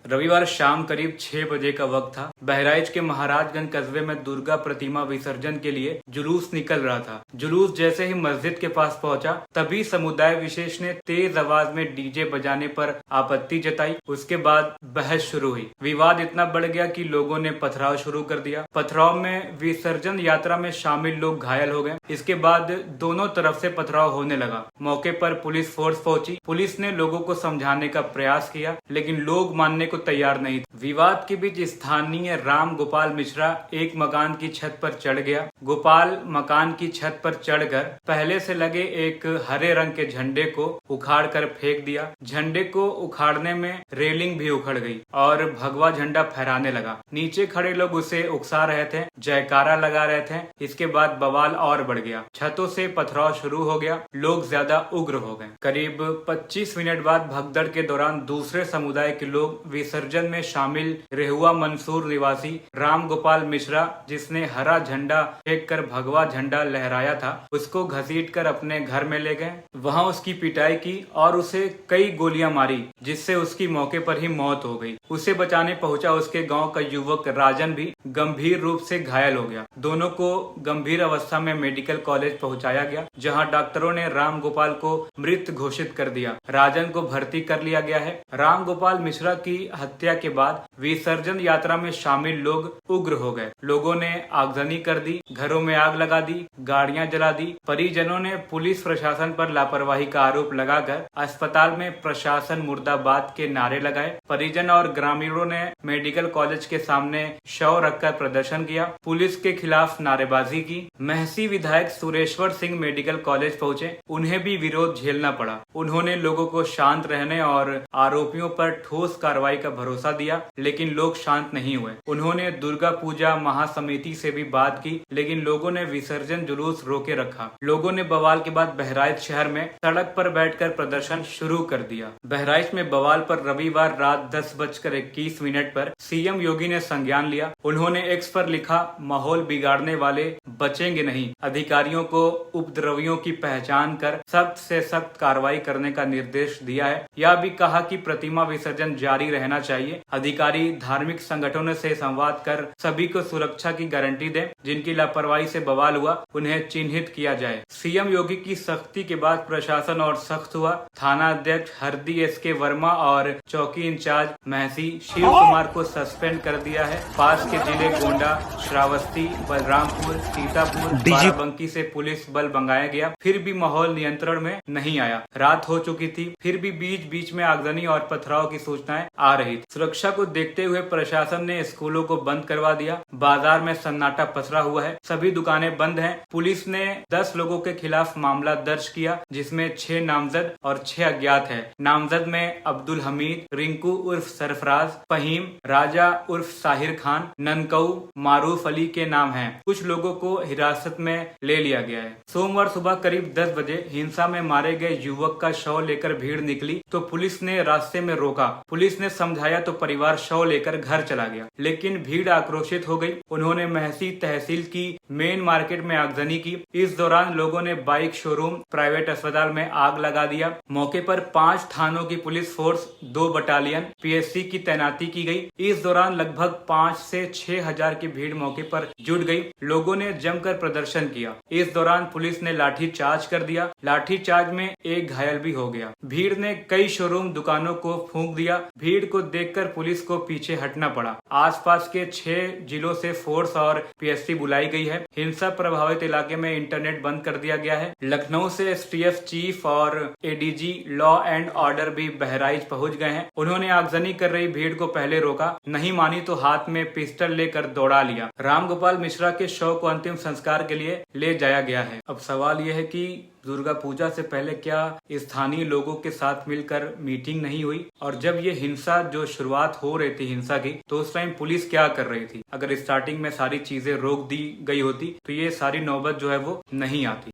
रविवार शाम करीब 6 बजे का वक्त था। बहराइच के महाराजगंज कस्बे में दुर्गा प्रतिमा विसर्जन के लिए जुलूस निकल रहा था। जुलूस जैसे ही मस्जिद के पास पहुंचा, तभी समुदाय विशेष ने तेज आवाज में डीजे बजाने पर आपत्ति जताई। उसके बाद बहस शुरू हुई। विवाद इतना बढ़ गया कि लोगों ने पथराव शुरू कर दिया। पथराव में विसर्जन यात्रा में शामिल लोग घायल हो गए। इसके बाद दोनों तरफ से पथराव होने लगा। मौके पर पुलिस फोर्स पहुंची। पुलिस ने लोगों को समझाने का प्रयास किया, लेकिन लोग मानने को तैयार नहीं थे। विवाद के बीच स्थानीय राम गोपाल मिश्रा एक मकान की छत पर चढ़ गया। गोपाल मकान की छत पर चढ़कर पहले से लगे एक हरे रंग के झंडे को उखाड़ कर फेंक दिया। झंडे को उखाड़ने में रेलिंग भी उखड़ गई और भगवा झंडा फहराने लगा। नीचे खड़े लोग उसे उकसा रहे थे, जयकारा लगा रहे थे। इसके बाद बवाल और बढ़ गया। छतों से पथराव शुरू हो गया। लोग ज्यादा उग्र हो गए। करीब 25 मिनट बाद भगदड़ के दौरान दूसरे समुदाय के लोग विसर्जन में शामिल रेहुआ मंसूर निवासी राम गोपाल मिश्रा, जिसने हरा झंडा फेंककर भगवा झंडा लहराया था, उसको घसीटकर अपने घर में ले गए। वहां उसकी पिटाई की और उसे कई गोलियां मारी, जिससे उसकी मौके पर ही मौत हो गई। उसे बचाने पहुंचा उसके गांव का युवक राजन भी गंभीर रूप से घायल हो गया। दोनों को गंभीर अवस्था में मेडिकल कॉलेज पहुंचाया गया, जहां डॉक्टरों ने राम गोपाल को मृत घोषित कर दिया। राजन को भर्ती कर लिया गया है। राम गोपाल मिश्रा की हत्या के बाद विसर्जन यात्रा में शामिल लोग उग्र हो गए। लोगों ने आगजनी कर दी, घरों में आग लगा दी, गाड़ियां जला दी। परिजनों ने पुलिस प्रशासन पर लापरवाही का आरोप लगाकर अस्पताल में प्रशासन मुर्दाबाद के नारे लगाए। परिजन और ग्रामीणों ने मेडिकल कॉलेज के सामने शव रखकर प्रदर्शन किया, पुलिस के खिलाफ नारेबाजी की। महसी विधायक सुरेश्वर सिंह मेडिकल कॉलेज पहुंचे। उन्हें भी विरोध झेलना पड़ा। उन्होंने लोगों को शांत रहने और आरोपियों पर ठोस कार्रवाई का भरोसा दिया, लेकिन लोग शांत नहीं हुए। उन्होंने दुर्गा पूजा महासमिति से भी बात की, लेकिन लोगों ने विसर्जन जुलूस रोके रखा। लोगों ने बवाल के बाद बहराइच शहर में सड़क पर बैठकर प्रदर्शन शुरू कर दिया। बहराइच में बवाल पर रविवार रात 10:21 पर सीएम योगी ने संज्ञान लिया। उन्होंने एक्स पर लिखा, माहौल बिगाड़ने वाले बचेंगे नहीं। अधिकारियों को उपद्रवियों की पहचान कर सख्त से सख्त कार्रवाई करने का निर्देश दिया है। यह भी कहा कि प्रतिमा विसर्जन जारी रहना चाहिए। अधिकारी धार्मिक संगठनों से संवाद कर सभी को सुरक्षा की गारंटी दें। जिनकी लापरवाही से बवाल हुआ, उन्हें चिन्हित किया जाए। सीएम योगी की सख्ती के बाद प्रशासन और सख्त हुआ। थाना अध्यक्ष हरदी एसके वर्मा और चौकी इंचार्ज महसी शिव कुमार को सस्पेंड कर दिया है। पास के जिले गोंडा, श्रावस्ती, बलरामपुर, सीतापुर, बाराबंकी से पुलिस बल मंगाया गया, फिर भी माहौल नियंत्रण में नहीं आया। रात हो चुकी थी, फिर भी बीच बीच में आगजनी और पथराव की सूचनाएं आ रही थी। सुरक्षा को देखते हुए प्रशासन ने स्कूलों को बंद करवा दिया। बाजार में सन्नाटा पसरा हुआ है। सभी दुकानें बंद हैं। पुलिस ने 10 लोगों के खिलाफ मामला दर्ज किया, जिसमें 6 नामजद और 6 अज्ञात है। नामजद में अब्दुल हमीद, रिंकू उर्फ सरफराज, फहीम, राजा उर्फ साहिर खान, ननकऊ, मारूफ अली के नाम हैं। कुछ लोगों को हिरासत में ले लिया गया है। सोमवार सुबह करीब 10 बजे हिंसा में मारे गए युवक का शव लेकर भीड़ निकली तो पुलिस ने रास्ते में रोका। पुलिस ने समझाया तो परिवार शव लेकर घर चला गया, लेकिन भीड़ आक्रोशित हो गई। उन्होंने महसी तहसील की मेन मार्केट में आगजनी की। इस दौरान लोगों ने बाइक शोरूम, प्राइवेट अस्पताल में आग लगा दिया। मौके पर 5 थानों की पुलिस फोर्स, 2 बटालियन पीएससी की तैनाती की गई। इस दौरान लगभग 5 से 6 हजार की भीड़ मौके पर जुट गई। लोगों ने जमकर प्रदर्शन किया। इस दौरान पुलिस ने लाठीचार्ज कर दिया। लाठीचार्ज में एक घायल भी हो गया। भीड़ ने कई शोरूम, दुकानों को फूंक दिया। भीड़ को देखकर पुलिस को पीछे हटना पड़ा। आसपास के 6 जिलों से फोर्स और पीएससी बुलाई गई है। हिंसा प्रभावित इलाके में इंटरनेट बंद कर दिया गया है। लखनऊ से एसटीएफ चीफ और एडीजी लॉ एंड ऑर्डर भी बहराइच पहुंच गए हैं। उन्होंने आगजनी कर रही भीड़ को पहले रोका, नहीं मानी तो हाथ में पिस्टल लेकर दौड़ा लिया। राम गोपाल मिश्रा के शव को अंतिम संस्कार के लिए ले जाया गया है। अब सवाल यह है कि दुर्गा पूजा से पहले क्या स्थानीय लोगों के साथ मिलकर मीटिंग नहीं हुई? और जब ये हिंसा जो शुरुआत हो रही थी हिंसा की, तो उस टाइम पुलिस क्या कर रही थी? अगर स्टार्टिंग में सारी चीजें रोक दी गई होती तो ये सारी नौबत जो है वो नहीं आती।